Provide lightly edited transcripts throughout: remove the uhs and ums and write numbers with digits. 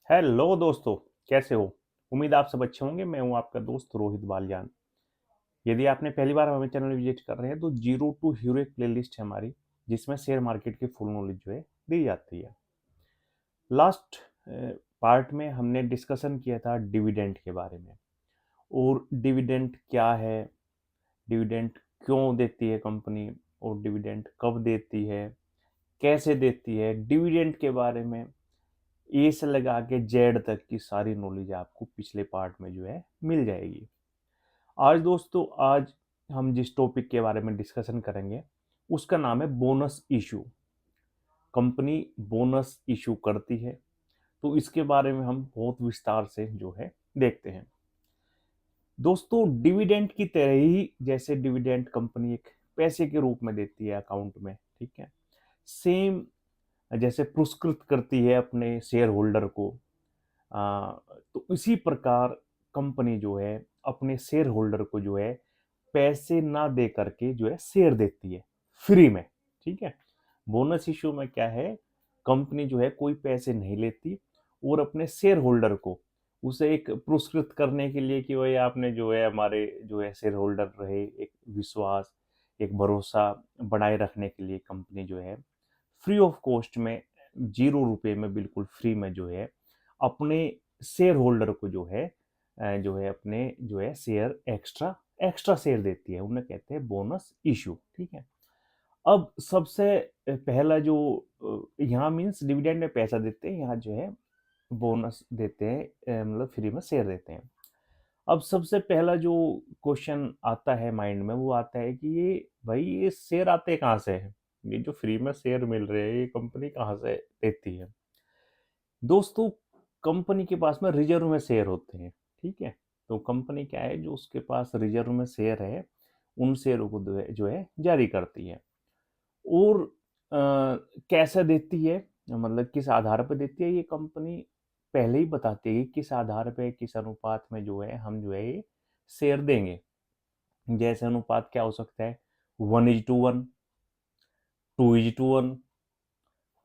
Hello दोस्तों, कैसे हो? उम्मीद आप सब अच्छे होंगे। मैं हूं आपका दोस्त रोहित बालियान। यदि आपने पहली बार हमें चैनल विजिट कर रहे हैं तो जीरो टू हीरो एक प्लेलिस्ट है हमारी, जिसमें शेयर मार्केट की फुल नॉलेज जो है दी जाती है। लास्ट पार्ट में हमने डिस्कशन किया था डिविडेंड के बारे में, और डिविडेंड क्या है, डिविडेंड क्यों देती है कंपनी, और डिविडेंड कब देती है, कैसे देती है, डिविडेंड के बारे में ए से लगा के जेड तक की सारी नॉलेज आपको पिछले पार्ट में जो है मिल जाएगी। आज दोस्तों, आज हम जिस टॉपिक के बारे में डिस्कशन करेंगे उसका नाम है bonus issue. Company bonus issue करती है, तो इसके बारे में हम बहुत विस्तार से जो है देखते हैं। दोस्तों, डिविडेंड की तरह ही जैसे डिविडेंड कंपनी एक पैसे के रूप में देती है अकाउंट में, ठीक है, सेम जैसे पुरस्कृत करती है अपने शेयर होल्डर को, तो इसी प्रकार कंपनी जो है अपने शेयर होल्डर को जो है पैसे ना दे करके जो है शेयर देती है फ्री में। ठीक है, बोनस इशू में क्या है, कंपनी जो है कोई पैसे नहीं लेती और अपने शेयर होल्डर को उसे एक पुरस्कृत करने के लिए कि भाई आपने जो है हमारे जो है शेयर होल्डर रहे, एक विश्वास, एक भरोसा बनाए रखने के लिए कंपनी जो है फ्री ऑफ कॉस्ट में, 0 रुपए में, बिल्कुल फ्री में जो है अपने शेयर होल्डर को जो है अपने जो है शेयर एक्स्ट्रा एक्स्ट्रा शेयर देती है, उन्हें कहते हैं बोनस इशू। ठीक है, अब सबसे पहला जो यहाँ मीन्स डिविडेंड में पैसा देते हैं, यहाँ जो है बोनस देते हैं, मतलब फ्री में शेयर देते हैं। अब सबसे पहला जो क्वेश्चन आता है माइंड में वो आता है कि ये भाई ये शेयर आते कहाँ से हैं, ये जो फ्री में शेयर मिल रहे हैं ये कंपनी कहाँ से देती है? दोस्तों, कंपनी के पास में रिजर्व में शेयर होते हैं। ठीक है, तो कंपनी क्या है, जो उसके पास रिजर्व में शेयर है उन शेयरों को जो है जारी करती है। और कैसे देती है, मतलब किस आधार पर देती है, ये कंपनी पहले ही बताती है कि किस आधार पे, किस अनुपात में जो है हम जो है ये शेयर देंगे। जैसे अनुपात क्या हो सकता है, 1:1, 2:1,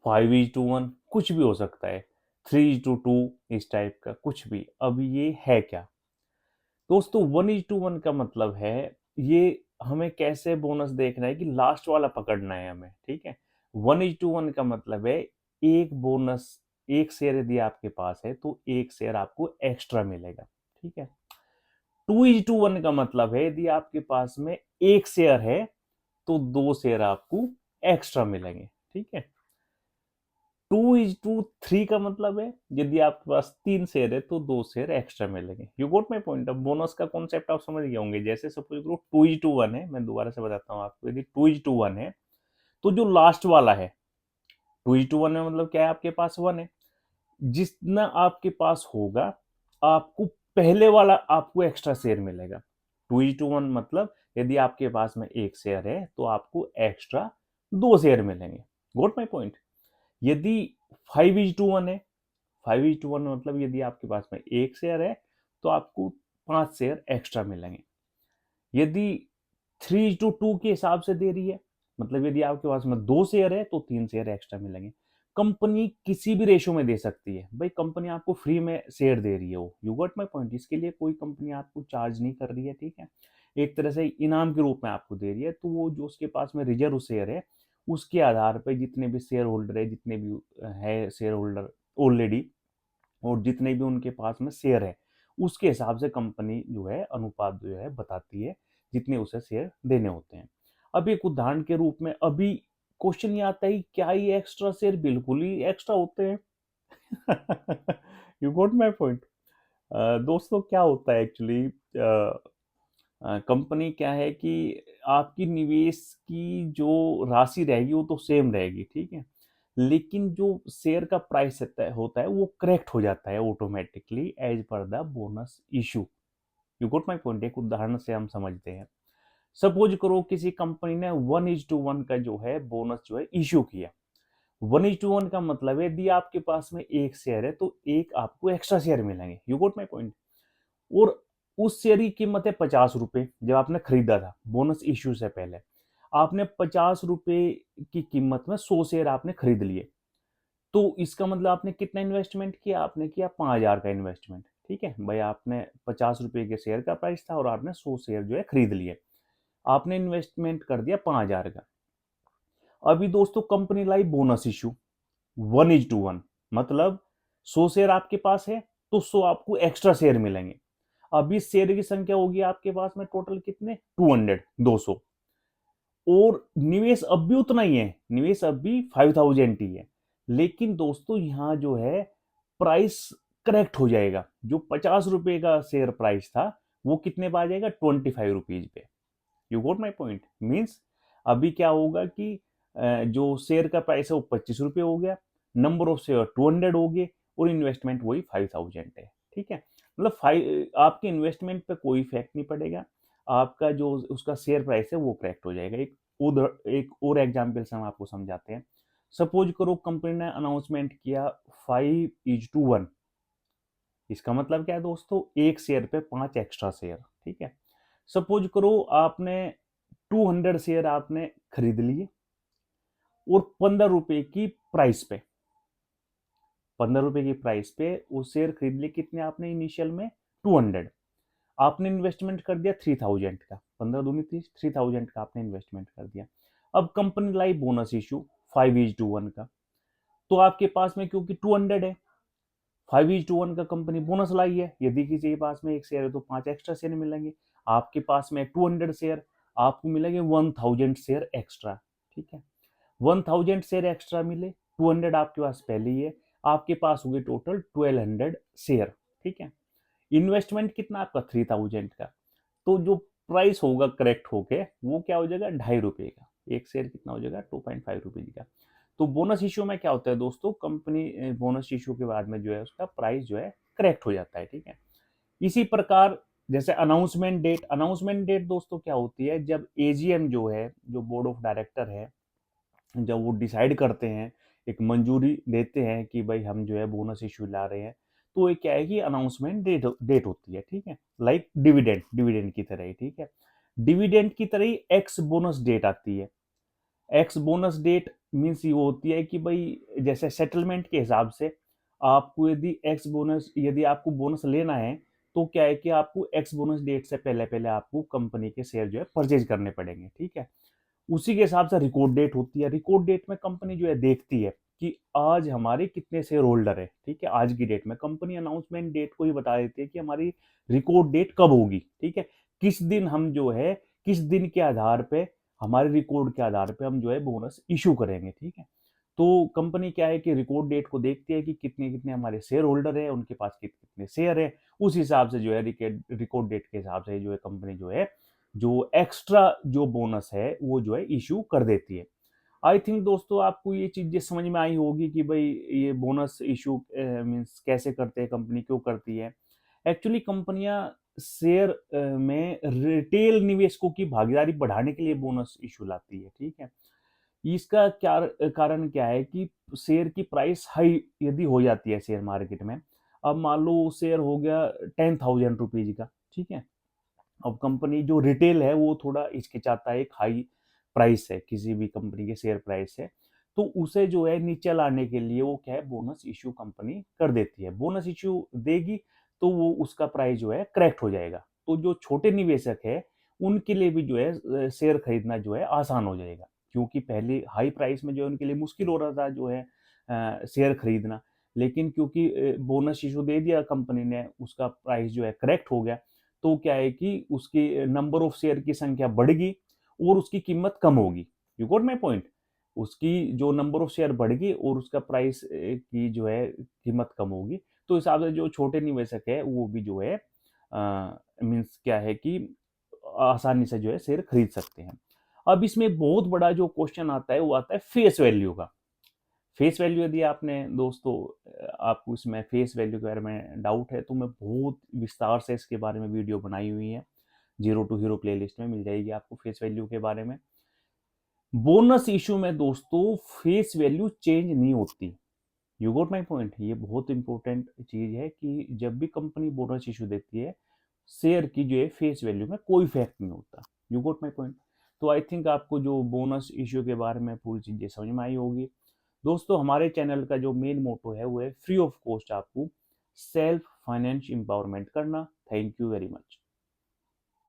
5:1, कुछ भी हो सकता है, 3:2, इस टाइप का कुछ भी। अब ये है क्या दोस्तों, 1:1 का मतलब है, ये हमें कैसे बोनस देखना है कि लास्ट वाला पकड़ना है हमें। ठीक है, 1:1 का मतलब है एक बोनस, एक शेयर यदि आपके पास है तो एक शेयर आपको एक्स्ट्रा मिलेगा। ठीक है, 2:1 का मतलब है यदि आपके पास में एक शेयर है तो 2 शेयर आपको एक्स्ट्रा मिलेंगे। ठीक है, 2:3 का मतलब है यदि आपके पास 3 शेयर है तो 2 शेयर एक्स्ट्रा मिलेंगे। You got my point. अब बोनस का कॉन्सेप्ट आप समझ गए होंगे। जैसे सपोज करो 2:1 है, मैं दोबारा से बताता हूँ आपको, यदि 2:1 है तो जो लास्ट वाला है, 2:1 में मतलब क्या है, आपके पास 1 है, जितना आपके पास होगा आपको पहले वाला आपको एक्स्ट्रा शेयर मिलेगा। 2:1 मतलब यदि आपके पास में एक शेयर है तो आपको एक्स्ट्रा 2 शेयर मिलेंगे। गोट माई पॉइंट। यदि 5:1 है, 5:1 मतलब यदि आपके पास में एक शेयर है तो आपको 5 शेयर एक्स्ट्रा मिलेंगे। यदि 3:2 के हिसाब से दे रही है, मतलब यदि आपके पास में 2 शेयर है तो 3 शेयर एक्स्ट्रा मिलेंगे। कंपनी किसी भी रेशो में दे सकती है, भाई कंपनी आपको फ्री में शेयर दे रही है, वो यू गॉट माई पॉइंट, इसके लिए कोई कंपनी आपको चार्ज नहीं कर रही है। ठीक है, एक तरह से इनाम के रूप में आपको दे रही है, तो वो जो उसके पास में रिजर्व शेयर है उसके आधार पर जितने भी शेयर होल्डर है, जितने भी है शेयर होल्डर ऑलरेडी, और जितने भी उनके पास में शेयर है उसके हिसाब से कंपनी जो है अनुपात जो है बताती है जितने उसे शेयर देने होते हैं। अब एक उदाहरण के रूप में अभी क्वेश्चन ये आता है, क्या ये एक्स्ट्रा शेयर बिल्कुल ही एक्स्ट्रा होते हैं? You got my point. दोस्तों, क्या होता है एक्चुअली, कंपनी क्या है कि आपकी निवेश की जो राशि रहेगी वो तो सेम रहेगी। ठीक है, लेकिन जो शेयर का प्राइस होता है वो करेक्ट हो जाता है automatically as per the bonus issue. You got my point. एक उदाहरण से हम समझते हैं। सपोज करो किसी कंपनी ने 1:1 का जो है बोनस जो है इशू किया। 1:1 का मतलब है यदि आपके पास में एक शेयर है तो एक आपको एक्स्ट्रा शेयर मिलेंगे। You got my point. और उस शेयर की कीमत है 50 रुपए, जब आपने खरीदा था बोनस इश्यू से पहले, आपने 50 रुपए की कीमत में 100 शेयर आपने खरीद लिए। तो इसका मतलब आपने कितना इन्वेस्टमेंट किया, आपने किया 5,000 का इन्वेस्टमेंट, ठीक है भाई। आपने 50 रुपए के शेयर का प्राइस था और आपने 100 शेयर जो है खरीद लिए, आपने इन्वेस्टमेंट कर दिया 5,000 का। अभी दोस्तों कंपनी लाई बोनस इशू 1:1, मतलब 100 शेयर आपके पास है तो 100 आपको एक्स्ट्रा शेयर मिलेंगे। अभी शेयर की संख्या होगी आपके पास में टोटल कितने, 200। और निवेश अब भी उतना ही है, निवेश अब भी 5,000 ही है। लेकिन दोस्तों यहाँ जो है प्राइस करेक्ट हो जाएगा, जो 50 रुपए का शेयर प्राइस था वो कितने पे आ जाएगा, 25 रुपीज पे। You got my point, means अभी क्या होगा कि जो शेयर का प्राइस है वो 25 रुपये हो गया, नंबर ऑफ शेयर 200 हो गए और इन्वेस्टमेंट वही 5,000 है, ठीक है। मतलब फाइव, आपके इन्वेस्टमेंट पे कोई इफेक्ट नहीं पड़ेगा, आपका जो उसका शेयर प्राइस है वो करेक्ट हो जाएगा। एक और एग्जाम्पल से हम आपको समझाते हैं। सपोज करो कंपनी ने अनाउंसमेंट किया 5:1, इसका मतलब क्या है दोस्तों, एक शेयर पे 5 एक्स्ट्रा शेयर, ठीक है। सपोज करो आपने 200 शेयर आपने खरीद लिए और 15 रुपए की प्राइस पे, 15 रुपए की प्राइस पे वो शेयर खरीद लिए, कितने आपने इनिशियल में, 200। आपने इन्वेस्टमेंट कर दिया 3,000 का, 15 दूनी 30, 3,000 का आपने इन्वेस्टमेंट कर दिया। अब कंपनी लाई बोनस इशू 5:1 का, तो आपके पास में क्योंकि 200 है, 5:1 का कंपनी बोनस लाई है, यदि किसी के पास में एक शेयर है तो 5 एक्स्ट्रा शेयर मिलेंगे। आपके पास में 200 शेयर, आपको मिलेंगे 1,000 शेयर एक्स्ट्रा, ठीक है। 1,000 शेयर एक्स्ट्रा मिले, 200 आपके पास पहले ही है, आपके पास हो गए टोटल 1,200 शेयर, ठीक है। इन्वेस्टमेंट कितना आपका 3,000 का, तो जो प्राइस होगा करेक्ट होके वो क्या हो जाएगा, 2.5 रुपए का, एक शेयर कितना हो जाएगा, 2.5 रुपीज का। तो बोनस इश्यू में क्या होता है दोस्तों, कंपनी बोनस इश्यू के बाद में जो है उसका प्राइस जो है करेक्ट हो जाता है, ठीक है। इसी प्रकार जैसे अनाउंसमेंट डेट दोस्तों क्या होती है, जब एजीएम जो है, जो बोर्ड ऑफ डायरेक्टर है, जब वो डिसाइड करते हैं, एक मंजूरी देते हैं कि भाई हम जो है बोनस इशू ला रहे हैं, तो ये क्या है कि अनाउंसमेंट डेट होती है, ठीक है। लाइक डिविडेंड, डिविडेंड की तरह ही, ठीक है। डिविडेंड की तरह ही एक्स बोनस डेट आती है। एक्स बोनस डेट मीन्स ये होती है कि भाई जैसे सेटलमेंट के हिसाब से आपको यदि एक्स बोनस, यदि आपको बोनस लेना है तो क्या है कि आपको एक्स बोनस डेट से पहले पहले आपको कंपनी के शेयर जो है परचेज करने पड़ेंगे, ठीक है। उसी के हिसाब से रिकॉर्ड डेट होती है, रिकॉर्ड डेट में कंपनी जो है देखती है कि आज हमारे कितने शेयर होल्डर है, ठीक है। आज की डेट में कंपनी अनाउंसमेंट डेट को ही बता देती है कि हमारी रिकॉर्ड डेट कब होगी, ठीक है। किस दिन हम जो है, किस दिन के आधार पे, हमारे रिकॉर्ड के आधार पे हम जो है बोनस इशू करेंगे, ठीक है। तो कंपनी क्या है कि रिकॉर्ड डेट को देखती है कि कितने कितने हमारे शेयर होल्डर है, उनके पास कितने कितने शेयर है, उस हिसाब से जो है रिकॉर्ड डेट के हिसाब से जो है कंपनी जो है, जो एक्स्ट्रा जो बोनस है वो जो है इशू कर देती है। आई थिंक दोस्तों आपको ये चीजें समझ में आई होगी कि भाई ये बोनस इशू मीन्स कैसे करते हैं, कंपनी क्यों करती है। एक्चुअली कंपनियां शेयर में रिटेल निवेशकों की भागीदारी बढ़ाने के लिए बोनस इशू लाती है, ठीक है। इसका क्या कारण क्या है कि शेयर की प्राइस हाई यदि हो जाती है शेयर मार्केट में, अब मान लो शेयर हो गया 10,000 रुपीज का, ठीक है। अब कंपनी जो रिटेल है वो थोड़ा हिचकिचाता है, एक हाई प्राइस है किसी भी कंपनी के शेयर प्राइस है, तो उसे जो है नीचे लाने के लिए वो क्या है, बोनस इश्यू कंपनी कर देती है। बोनस इश्यू देगी तो वो उसका प्राइस जो है करेक्ट हो जाएगा, तो जो छोटे निवेशक है उनके लिए भी जो है शेयर खरीदना जो है आसान हो जाएगा, क्योंकि पहले हाई प्राइस में जो है उनके लिए मुश्किल हो रहा था जो है शेयर खरीदना। लेकिन क्योंकि बोनस इशू दे दिया कंपनी ने, उसका प्राइस जो है करेक्ट हो गया, तो क्या है कि उसकी नंबर ऑफ शेयर की संख्या बढ़ेगी और उसकी कीमत कम होगी। यू गॉट माई पॉइंट, उसकी जो नंबर ऑफ शेयर बढ़ेगी और उसका प्राइस की जो है कीमत कम होगी, तो हिसाब से जो छोटे निवेशक है वो भी जो है मीन्स क्या है कि आसानी से जो है शेयर खरीद सकते हैं। अब इसमें बहुत बड़ा जो क्वेश्चन आता है वो आता है फेस वैल्यू का। फेस वैल्यू यदि आपने दोस्तों आपको इसमें फेस वैल्यू के बारे में डाउट है तो मैं बहुत विस्तार से इसके बारे में वीडियो बनाई हुई है, जीरो टू हीरो प्लेलिस्ट में मिल जाएगी आपको फेस वैल्यू के बारे में। बोनस इशू में दोस्तों फेस वैल्यू चेंज नहीं होती। यू गॉट माई पॉइंट, ये बहुत इंपॉर्टेंट चीज है कि जब भी कंपनी बोनस इशू देती है, शेयर की जो है फेस वैल्यू में कोई इफेक्ट नहीं होता। You got my point. तो आई थिंक आपको जो बोनस इशू के बारे में पूरी चीजें समझ में आई होगी। दोस्तों हमारे चैनल का जो मेन मोटो है वो है फ्री ऑफ कॉस्ट आपको सेल्फ फाइनेंस एम्पावरमेंट करना। Thank you very much.